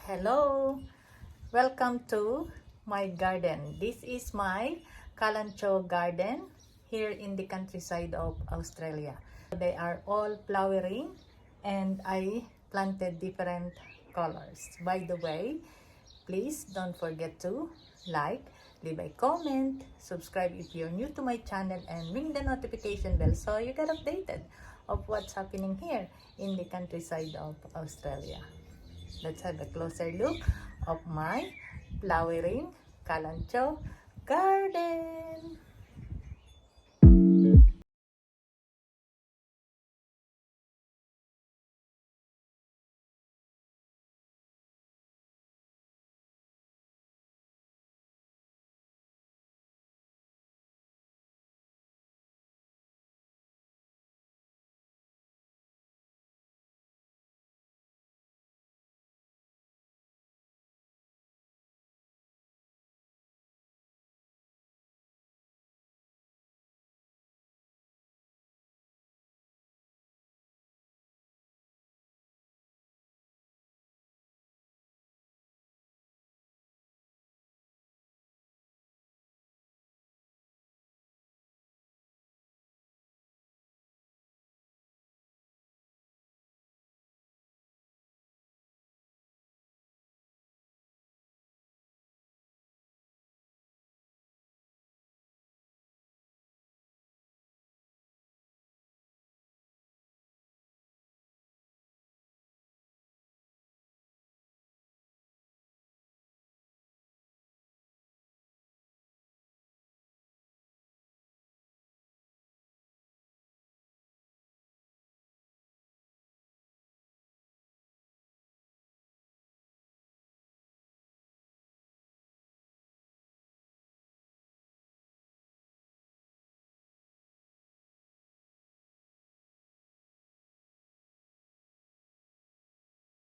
Hello! Welcome to my garden. This is my Kalanchoe garden here in the countryside of Australia. They are all flowering and I planted different colors. By the way, please don't forget to like, leave a comment, subscribe if you're new to my channel, and ring the notification bell so you get updated of what's happening here in the countryside of Australia. Let's have a closer look of my flowering Kalanchoe garden.